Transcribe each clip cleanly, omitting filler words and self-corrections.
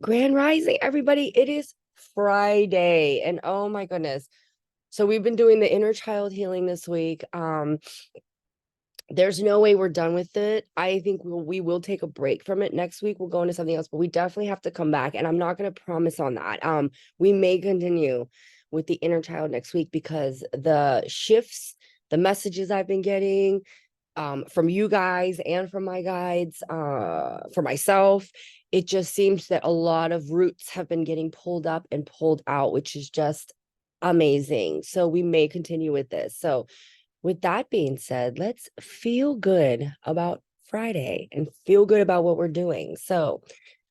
Grand Rising, everybody. It is Friday, and oh my goodness. So we've been doing the inner child healing this week. There's no way we're done with it. I think we will take a break from it. Next week we'll go into something else, but we definitely have to come back. And I'm not going to promise on that. We may continue with the inner child next week because the shifts, the messages I've been getting, from you guys and from my guides, for myself, it just seems that a lot of roots have been getting pulled up and pulled out, which is just amazing. So we may continue with this. So with that being said, let's feel good about Friday and feel good about what we're doing. So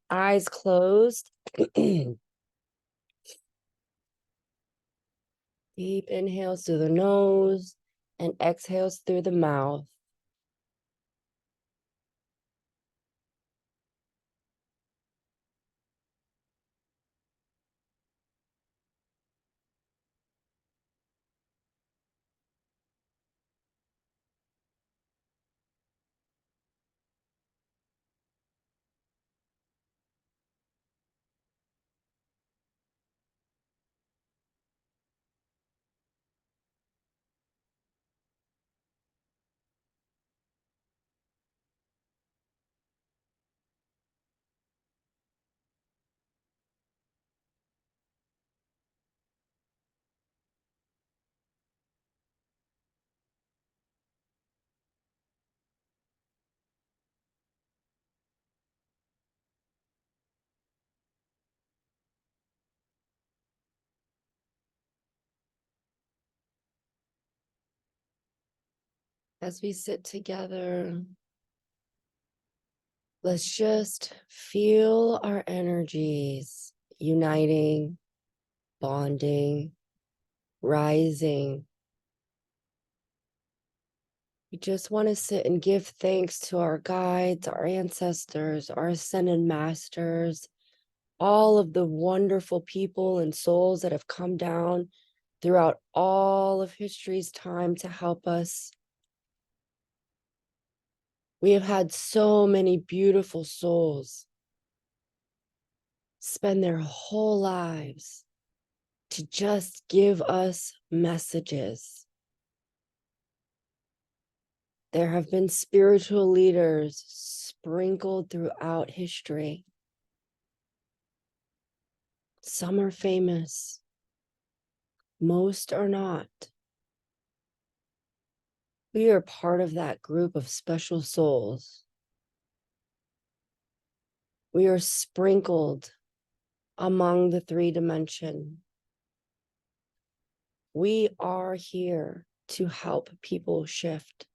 eyes closed. Deep inhales through the nose and exhales through the mouth. As we sit together, let's just feel our energies uniting, bonding, rising. We just want to sit and give thanks to our guides, our ancestors, our ascended masters, all of the wonderful people and souls that have come down throughout all of history's time to help us. We have had so many beautiful souls spend their whole lives to just give us messages. There have been spiritual leaders sprinkled throughout history. Some are famous, most are not. We are part of that group of special souls. We are sprinkled among the three dimension. We are here to help people shift.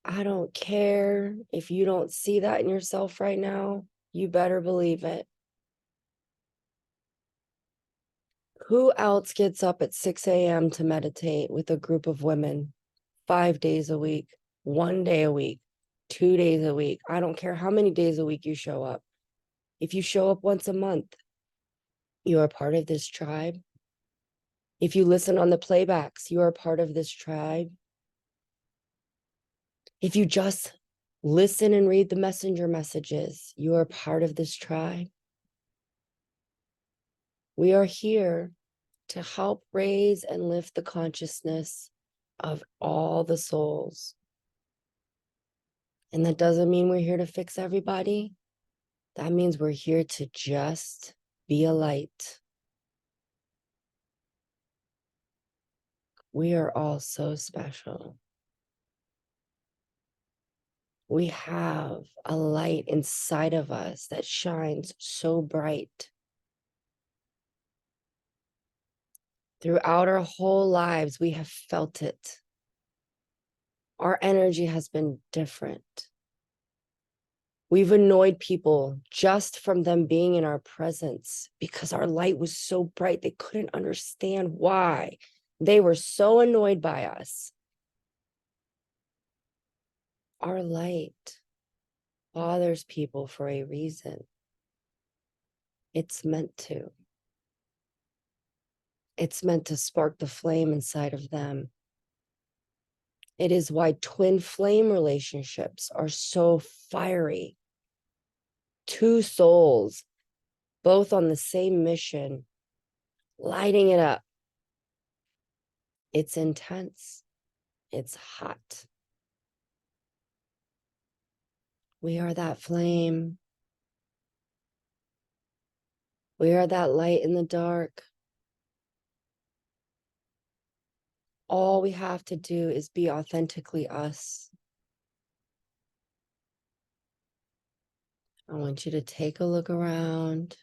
I don't care if you don't see that in yourself right now. You better believe it. Who else gets up at 6 a.m. to meditate with a group of women 5 days a week, 1 day a week, 2 days a week? I don't care how many days a week you show up. If you show up once a month, you are part of this tribe. If you listen on the playbacks, you are part of this tribe. If you just listen and read the messenger messages, you are part of this tribe. We are here to help raise and lift the consciousness of all the souls. And that doesn't mean we're here to fix everybody. That means we're here to just be a light. We are all so special. We have a light inside of us that shines so bright. Throughout our whole lives, we have felt it. Our energy has been different. We've annoyed people just from them being in our presence because our light was so bright, they couldn't understand why. They were so annoyed by us. Our light bothers people for a reason. It's meant to. It's meant to spark the flame inside of them. It is why twin flame relationships are so fiery. two souls, both on the same mission, lighting it up. It's intense. It's hot. We are that flame. We are that light in the dark. All we have to do is be authentically us. I want you to take a look around.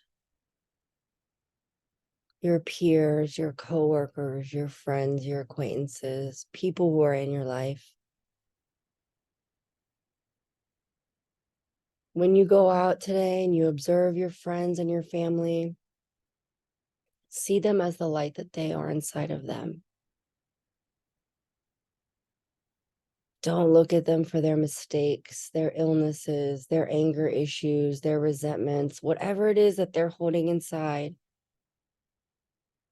Your peers, your coworkers, your friends, your acquaintances, people who are in your life. When you go out today and you observe your friends and your family, see them as the light that they are inside of them. Don't look at them for their mistakes, their illnesses, their anger issues, their resentments, whatever it is that they're holding inside.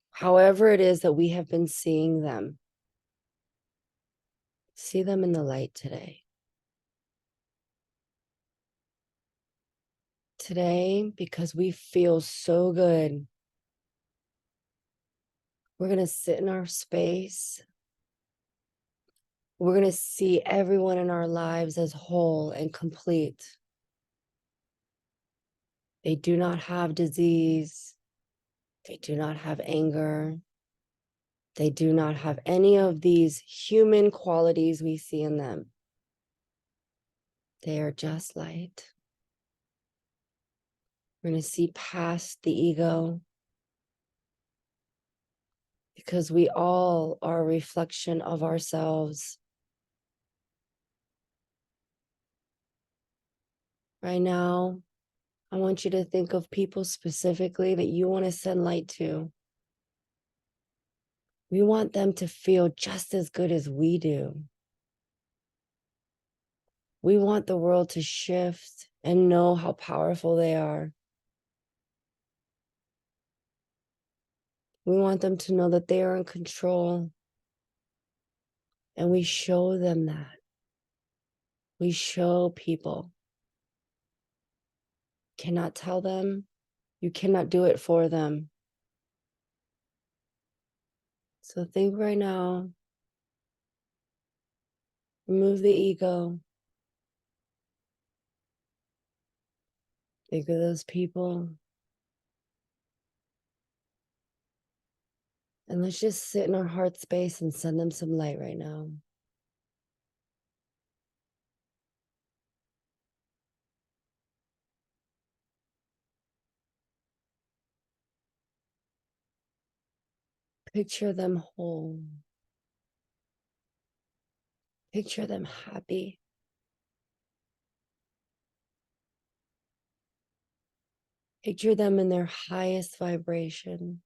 However it is that we have been seeing them, see them in the light today. Today, because we feel so good, we're going to sit in our space. We're going to see everyone in our lives as whole and complete. They do not have disease. They do not have anger. They do not have any of these human qualities we see in them. They are just light. We're going to see past the ego, because we all are a reflection of ourselves. Right now, I want you to think of people specifically that you want to send light to. We want them to feel just as good as we do. We want the world to shift and know how powerful they are. We want them to know that they are in control. And we show them that. We show people. Cannot tell them. You cannot do it for them. So think right now. Remove the ego. Think of those people. And let's just sit in our heart space and send them some light right now. Picture them whole. Picture them happy. Picture them in their highest vibration.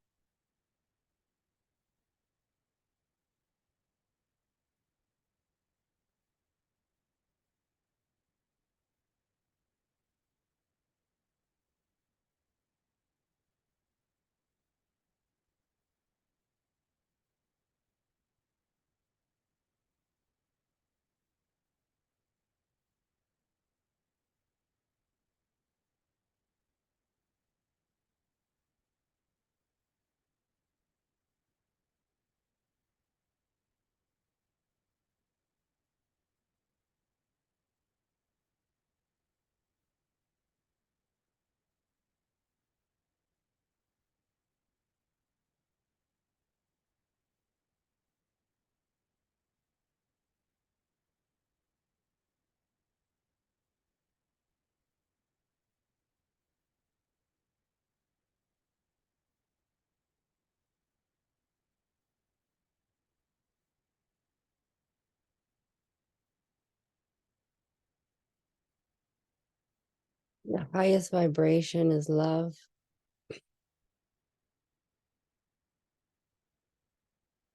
The highest vibration is love.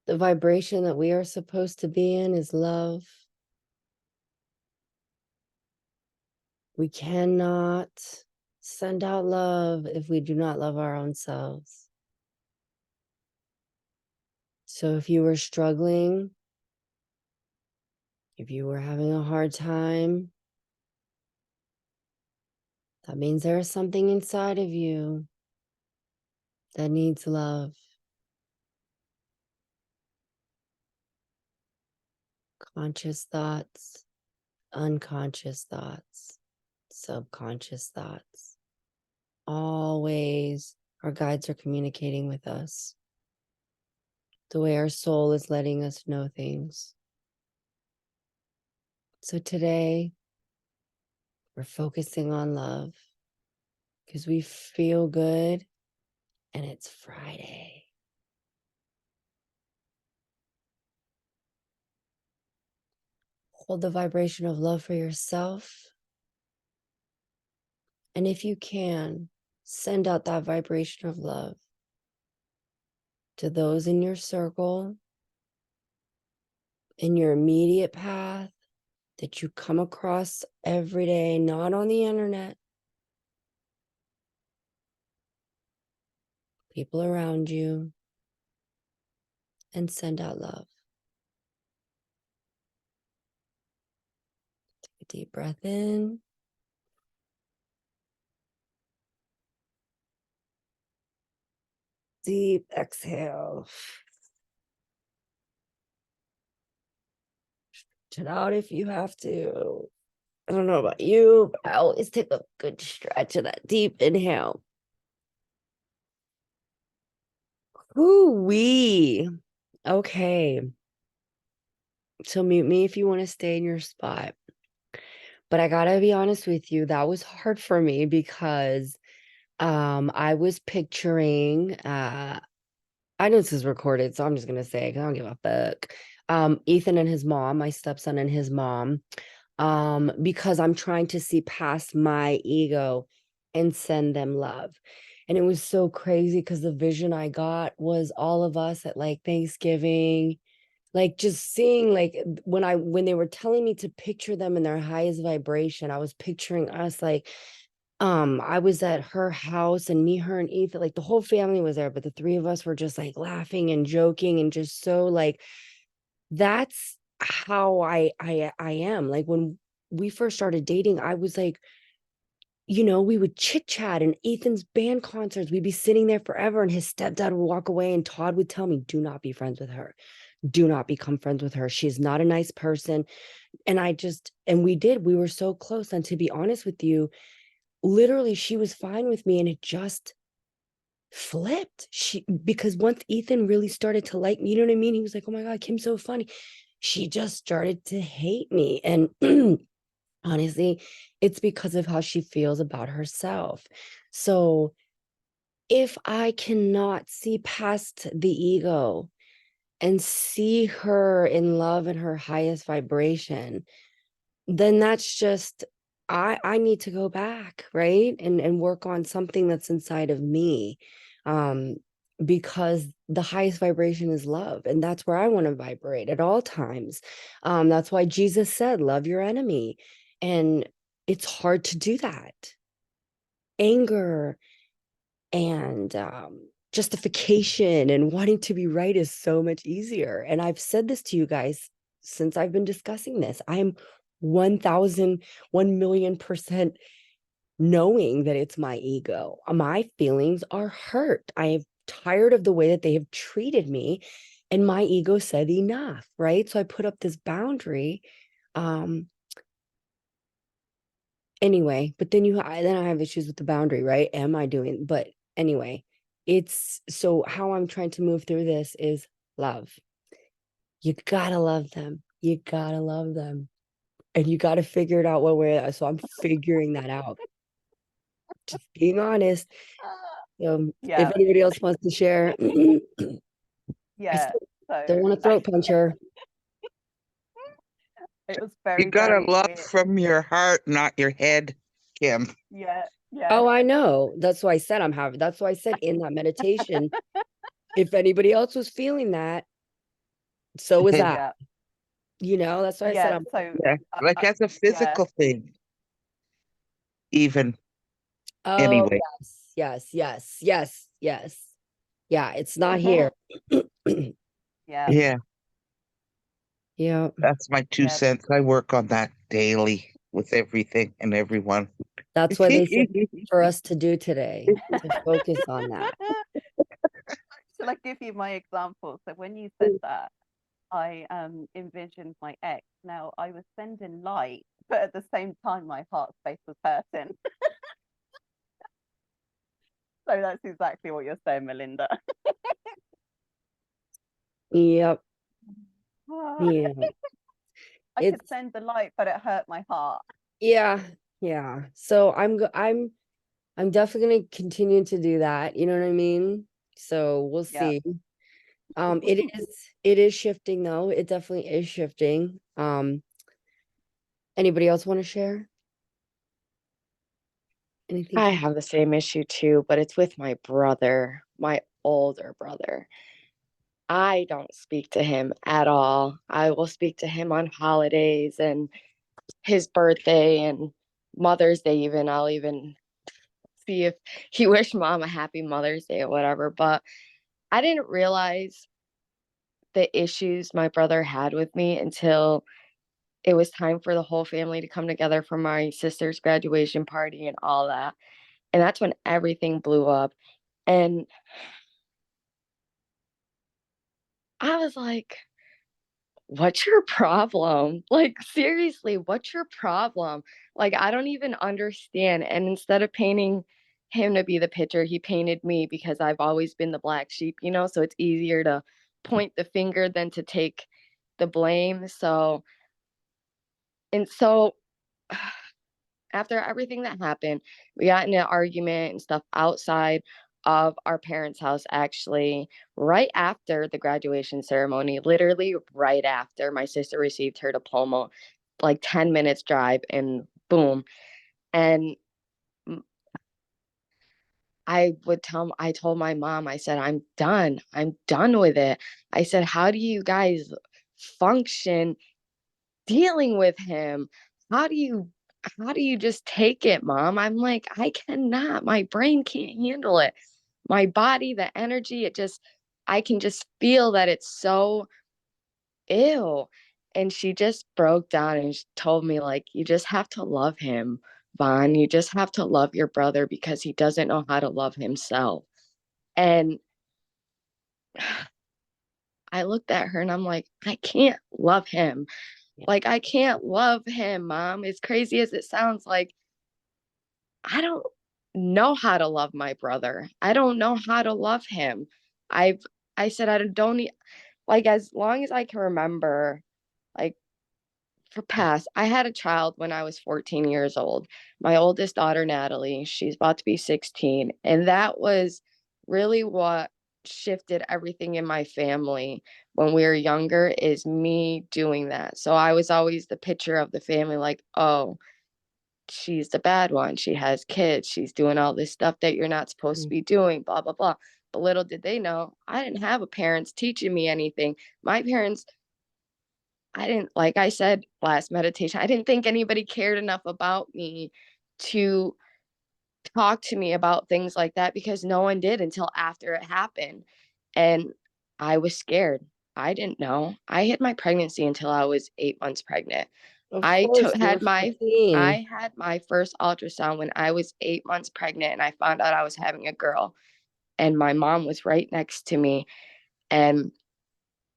The vibration that we are supposed to be in is love. We cannot send out love if we do not love our own selves. So if you were struggling, if you were having a hard time, That means there is something inside of you that needs love. Conscious thoughts, unconscious thoughts, subconscious thoughts. Always our guides are communicating with us. The way our soul is letting us know things. So today, we're focusing on love because we feel good and it's Friday. Hold the vibration of love for yourself. And if you can, send out that vibration of love to those in your circle, in your immediate path that you come across every day, not on the internet. People around you, and send out love. Take a deep breath in. Deep exhale. Stretch it out if you have to. I don't know about you, but I always take a good stretch of that deep inhale. Ooh-wee. Okay. So mute me if you want to stay in your spot. But I gotta be honest with you, that was hard for me because I was picturing I know this is recorded, so I'm just gonna say, 'cause I don't give a fuck. Ethan and his mom, my stepson and his mom, because I'm trying to see past my ego and send them love. And it was so crazy because the vision I got was all of us at like Thanksgiving, like just seeing like when they were telling me to picture them in their highest vibration, I was picturing us like I was at her house and me, her, and Ethan, like the whole family was there, but the three of us were just like laughing and joking and just so like that's how I am. Like when we first started dating, I was like, we would chit chat and Ethan's band concerts, we'd be sitting there forever and his stepdad would walk away and Todd would tell me, do not be friends with her. Do not become friends with her. She's not a nice person. And we were so close. And to be honest with you, literally she was fine with me and it just flipped. Because once Ethan really started to like me, you know what I mean? He was like, oh my God, Kim's so funny. She just started to hate me. And honestly, it's because of how she feels about herself. So if I cannot see past the ego and see her in love and her highest vibration, then that's just I need to go back, right? And work on something that's inside of me. Because the highest vibration is love, and that's where I want to vibrate at all times. That's why Jesus said, love your enemy. And it's hard to do that. Anger and justification and wanting to be right is so much easier. And I've said this to you guys since I've been discussing this. I'm 1,000,000,000% knowing that it's my ego. My feelings are hurt. I am tired of the way that they have treated me. And my ego said enough, right? So I put up this boundary. Anyway, but then I have issues with the boundary, right? Am I doing? But anyway, it's so how I'm trying to move through this is love. You gotta love them. You gotta love them. And you gotta figure it out one way. So I'm figuring that out. Just being honest. If Yeah, anybody else wants to share, I yeah. still So don't want to throat punch her. it was You very, gotta very love weird. from your heart, not your head, Kim. Yeah, yeah, Oh, I know. That's why I said that's why I said in that meditation, if anybody else was feeling that, so was I. yeah, That's why I said yeah. I'm So Yeah, like I, that's a yeah, physical thing, even oh anyway. yes, yes, yes, yes, yes. Yeah, it's not here. yeah, Yeah, Yeah. that's my two yeah, cents. I work on that daily. with everything and everyone. That's why they said for us to do today, to focus on that. Shall I give you my example? So when you said that, I envisioned my ex. Now I was sending light, but at the same time my heart space was hurting. So that's exactly what you're saying, Melinda. Yep. I Yeah. could It's send the light, but it hurt my heart. yeah. Yeah. So I'm definitely gonna continue to do that. You know what I mean? So we'll Yeah. see. It is shifting though. It definitely is shifting. Anybody else want to share? Anything? I have the same issue too, but it's with my brother, my older brother. I don't speak to him at all. I will speak to him on holidays and his birthday and Mother's Day, even. I'll even see if he wished mom a happy Mother's Day or whatever. But I didn't realize the issues my brother had with me until it was time for the whole family to come together for my sister's graduation party and all that. And that's when everything blew up. And I was like, what's your problem? Like, seriously, what's your problem? Like, I don't even understand. And instead of painting him to be the pitcher, he painted me because I've always been the black sheep, you know? So it's easier to point the finger than to take the blame. So after everything that happened, we got in an argument and stuff outside of our parents' house, actually, right after the graduation ceremony, literally right after my sister received her diploma, like 10 minutes drive, and boom. And I told my mom, I said, I'm done. I'm done with it. I said, how do you guys function dealing with him? How do you just take it, mom? I'm like, I cannot. My brain can't handle it. My body, the energy, I can just feel that it's so ill. And she just broke down and she told me, like, you just have to love him, Vaughn. You just have to love your brother because he doesn't know how to love himself. And I looked at her and I'm like, I can't love him. Like, I can't love him, mom. As crazy as it sounds, like, I don't know how to love my brother. I don't know how to love him. I've, I said, I don't need, like, as long as I can remember, like, for past, I had a child when I was 14 years old. My oldest daughter, Natalie, she's about to be 16. And that was really what shifted everything in my family when we were younger, is me doing that. So I was always the picture of the family, like, oh, she's the bad one. She has kids. She's doing all this stuff that you're not supposed to be doing, blah, blah, blah. But little did they know, I didn't have a parents teaching me anything. My parents, I didn't, like I said last meditation, I didn't think anybody cared enough about me to talk to me about things like that, because no one did until after it happened. And I was scared. I didn't know. I hid my pregnancy until I was 8 months pregnant. Of I course, took you were had my 14. I had my first ultrasound when I was 8 months pregnant, and I found out I was having a girl. And my mom was right next to me, and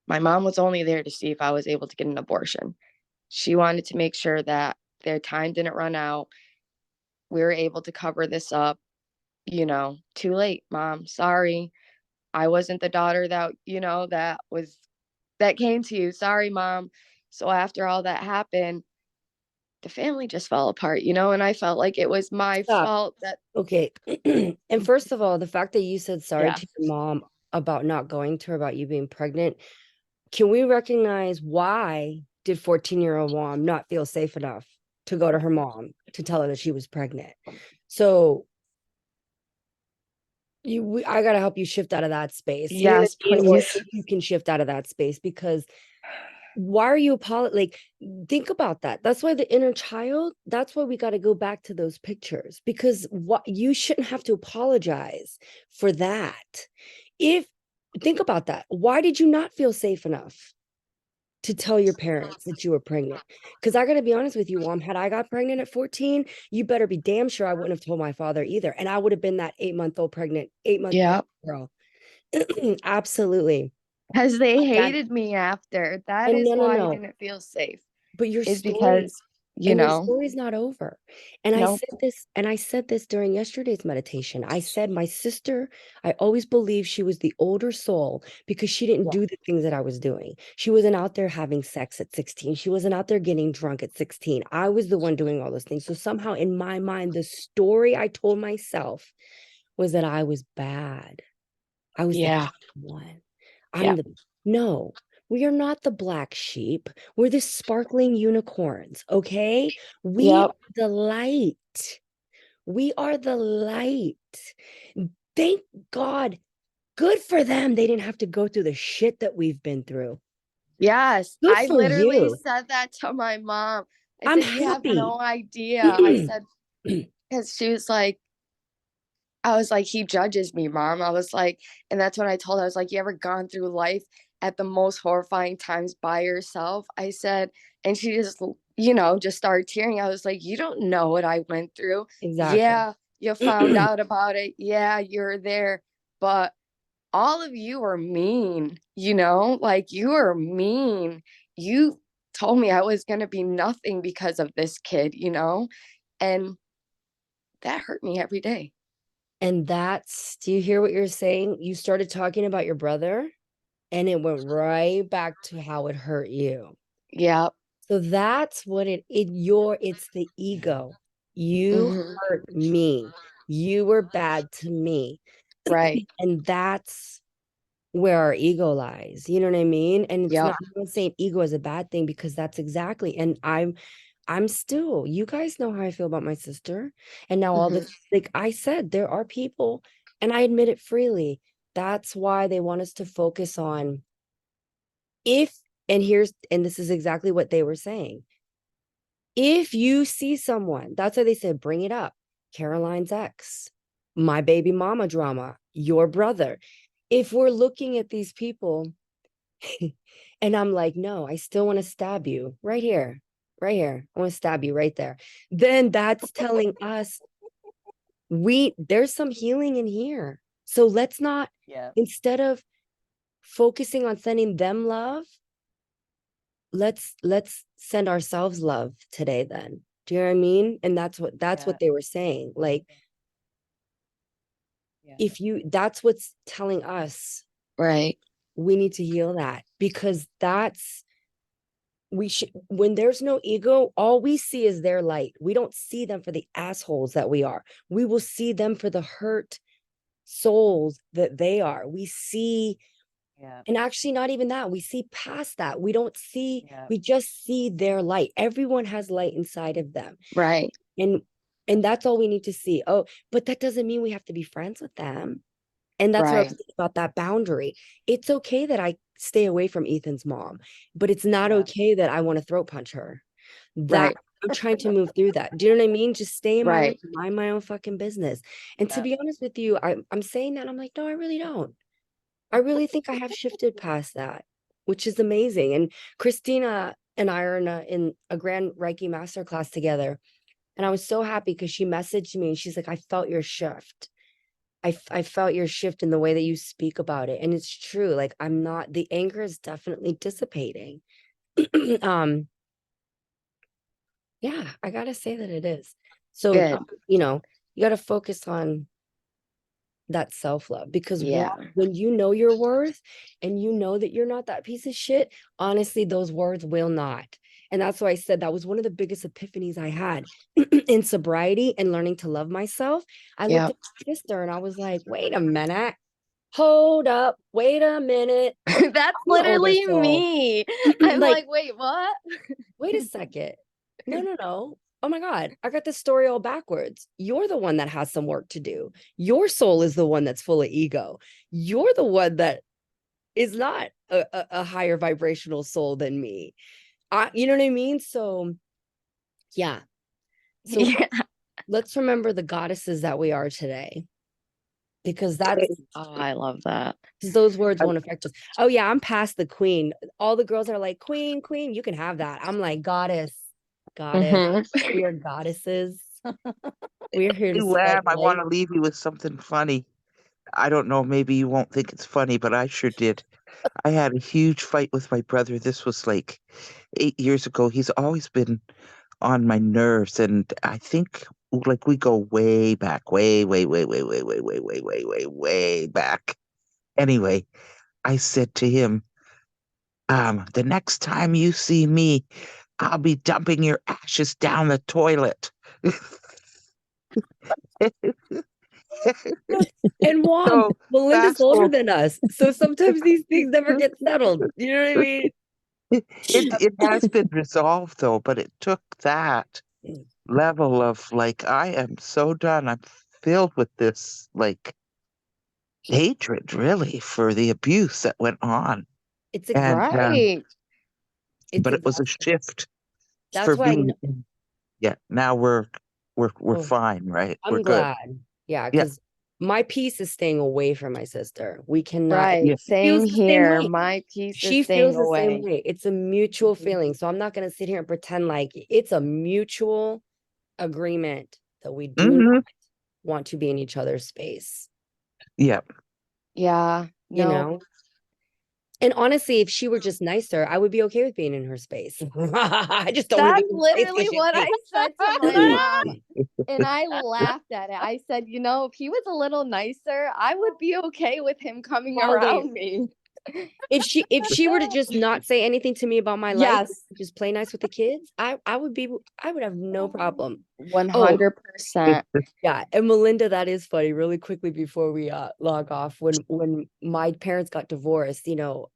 my mom was only there to see if I was able to get an abortion. She wanted to make sure that their time didn't run out. We were able to cover this up. Too late, mom. Sorry. I wasn't the daughter that came to you. Sorry, mom. So after all that happened, the family just fell apart, and I felt like it was my Stop. fault that. Okay. And first of all, the fact that you said sorry Yeah. to your mom about not going to her, about you being pregnant, can we recognize why did 14-year-old mom not feel safe enough to go to her mom to tell her that she was pregnant? So I gotta help you shift out of that space. You know what Yes, I mean? Or please. if you can shift out of that space, because why are you like, think about that. That's why the inner child, that's why we got to go back to those pictures, because what you shouldn't have to apologize for that. If Think about that, why did you not feel safe enough? to tell your parents that you were pregnant. Because I got to be honest with you, Mom, had I got pregnant at 14, you better be damn sure I wouldn't have told my father either. And I would have been that 8-month-old pregnant, 8-month Yeah. girl. Absolutely. Because they My dad- hated me after. That And is no, why I no. didn't feel safe. But your Is story, because, you and your know, story's not over. And Nope. I said this during yesterday's meditation. I said, my sister, I always believed she was the older soul because she didn't Yeah. do the things that I was doing. She wasn't out there having sex at 16. She wasn't out there getting drunk at 16. I was the one doing all those things. So somehow in my mind, the story I told myself was that I was bad. I was the Yeah. bad one. Yeah. No, we are not the black sheep. We're the sparkling unicorns, okay? We Yep. are the light. We are the light. Thank God. Good for them. They didn't have to go through the shit that we've been through. Yes. Good I for literally you. said that to my mom. I I'm said, you have happy. no idea. I said, because she was like, I was like, he judges me, Mom. I was like, and that's when I told her, I was like, you ever gone through life at the most horrifying times by yourself? I said, and she just, just started tearing. I was like, you don't know what I went through. Exactly. Yeah, you found out about it. Yeah, you're there. But all of you are mean, like you are mean. You told me I was going to be nothing because of this kid, and that hurt me every day. And do you hear what you're saying? You started talking about your brother and it went right back to how it hurt you. Yeah. So that's what it's the ego. You Mhm. hurt me. You were bad to me. Right. And that's where our ego lies. You know what I mean? And it's Yep. not, I'm not saying ego is a bad thing because that's exactly, and I'm still, you guys know how I feel about my sister. And now all this, like I said, there are people, and I admit it freely. That's why they want us to focus on and this is exactly what they were saying. If you see someone, that's why they said, bring it up. Caroline's ex, my baby mama drama, your brother. If we're looking at these people and I'm like, no, I still want to stab you right here, right here. I want to stab you right there. Then that's telling us there's some healing in here. So let's not, Yeah. instead of focusing on sending them love, let's send ourselves love today then. Do you know what I mean? And that's what Yeah. they were saying. Like, Yeah. that's what's telling us Right. we need to heal that, because when there's no ego, all we see is their light. We don't see them for the assholes that we are. We will see them for the hurt souls that they are. We see, Yeah. and actually not even that, we see past that. We don't see, Yeah. we just see their light. Everyone has light inside of them. Right. And that's all we need to see. Oh, but that doesn't mean we have to be friends with them. And that's what I was Right. thinking about, that boundary. It's okay that I stay away from Ethan's mom, but it's not Yeah. okay that I want to throat punch her. Right. I'm trying to move through that. Do you know what I mean? Just stay in my Right. lane, mind my own fucking business. And to Yeah. be honest with you, I'm saying that, I'm like, no, I really don't. I really think I have shifted past that, which is amazing. And Christina and I are in a grand Reiki masterclass together. And I was so happy because she messaged me and she's like, I felt your shift. I felt your shift in the way that you speak about it. And it's true. Like, the anger is definitely dissipating. Yeah, I gotta say that it is. So, Good. you gotta focus on that self-love, because Yeah. when you know your worth and you know that you're not that piece of shit, honestly, those words will not. And that's why I said that was one of the biggest epiphanies I had in sobriety and learning to love myself. I looked Yeah. at my sister and I was like, wait a minute. Hold up. Wait a minute. That's I'm the older literally soul. me. I'm Like, like, wait, what? wait a second. No. Oh my God, I got this story all backwards. You're the one that has some work to do. Your soul is the one that's full of ego. You're the one that is not a higher vibrational soul than me. You know what I mean? So, yeah. So Yeah. let's remember the goddesses that we are today. because that's Oh, I love that. 'cause those words won't affect us. Oh yeah, I'm past the queen. All the girls are like, queen, queen, you can have that. I'm like, goddess, goddess. Mhm. We are goddesses. We're here to Hey, spread Wham, I want light. to leave you with something funny. I don't know, maybe you won't think it's funny, but I sure did. I had a huge fight with my brother. This was like 8 years ago. He's always been on my nerves, and I think like we go way back, way, way, way, way, way, way, way, way, way, way, way back. Anyway, I said to him, the next time you see me, I'll be dumping your ashes down the toilet. And Juan, So Melinda's fast older forward, than us. So sometimes these things never get settled. You know what I mean? it has been resolved though, but it took that level of like, I am so done. I'm filled with this like hatred really for the abuse that went on. It's And Right. it's but it was a exhausting. shift That's for why me. Yeah, now we're oh, fine, right? We're I'm good. glad. Yeah, Yeah, because my peace is staying away from my sister. We cannot, Right. yeah. she feels Same the same here. way. My piece is She staying feels the same away. way. It's a mutual Mhm. feeling. So I'm not going to sit here and pretend like it's a mutual agreement that we do Hmm. not want to be in each other's space, Yeah. Yeah. you No. know? And honestly, if she were just nicer, I would be okay with being in her space. I just don't want to be That's in her space literally because she's what I fake. said to my mom. And I laughed at it. I said, you know, if he was a little nicer, I would be okay with him coming All day. around me. If she were to just not say anything to me about my life, Yes. just play nice with the kids, I would have no problem. Oh, 100%. yeah, and Melinda, that is funny. Really quickly before we log off, when my parents got divorced,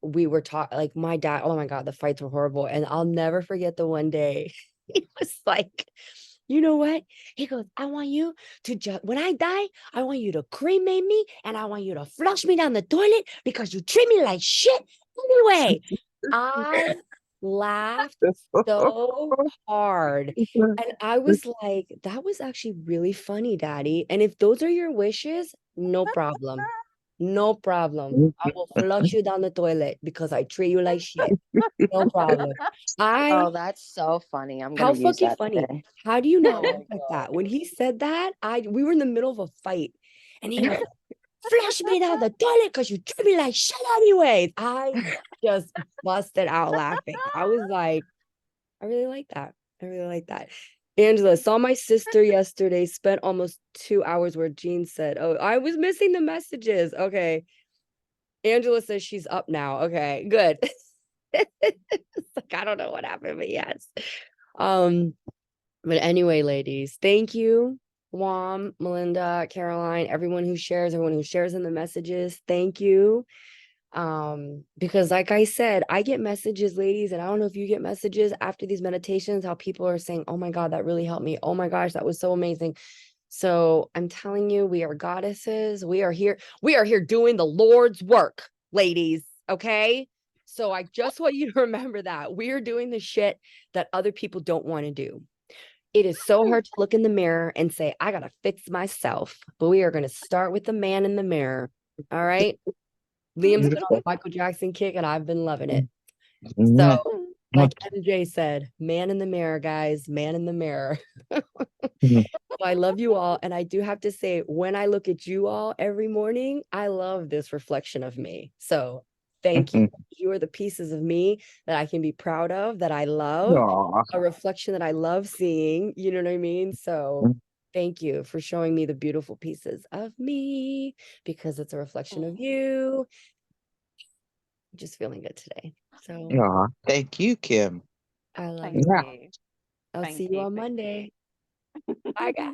we were talking like my dad. Oh my God, the fights were horrible, and I'll never forget the one day he was like, "You know what?" He goes, "I want you to just when I die, I want you to cremate me, and I want you to flush me down the toilet because you treat me like shit anyway." I laughed so hard. And I was like, that was actually really funny, Daddy. And if those are your wishes, no problem. No problem. I will flush you down the toilet because I treat you like shit. No problem. Oh, that's so funny. I'm How gonna use fucking that funny. today. How do you not Oh laugh my at God. that? When he said that, we were in the middle of a fight. And he goes, flush me down the toilet because you treat me like shit anyways. I just busted out laughing. I was like, I really like that. I really like that. Angela, saw my sister yesterday, spent almost 2 hours where Jean said, oh, I was missing the messages. Okay. Angela says she's up now. Okay, good. It's like, I don't know what happened, but yes. But anyway, ladies, thank you. Wam, Melinda, Caroline, everyone who shares in the messages. Thank you. Because like I said, I get messages, ladies, and I don't know if you get messages after these meditations, how people are saying, oh my God, that really helped me. Oh my gosh, that was so amazing. So I'm telling you, we are goddesses. We are here doing the Lord's work, ladies. Okay. So I just want you to remember that we are doing the shit that other people don't want to do. It is so hard to look in the mirror and say, I gotta fix myself. But we are going to start with the man in the mirror. All right. Liam's been on Beautiful. the Michael Jackson kick and I've been loving it. Yeah. So, like MJ said, man in the mirror, guys, man in the mirror. Mhm. So I love you all. And I do have to say, when I look at you all every morning, I love this reflection of me. So thank you. You are the pieces of me that I can be proud of, that I love, Aw. a reflection that I love seeing. You know what I mean? So thank you for showing me the beautiful pieces of me because it's a reflection of you. Just feeling good today. So Aw. Thank you, Kim. I love Thank you. Yeah. you. I'll Thank see you you. on Thank Monday. you. Bye, guys.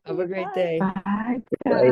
Have a great day. Bye. Bye.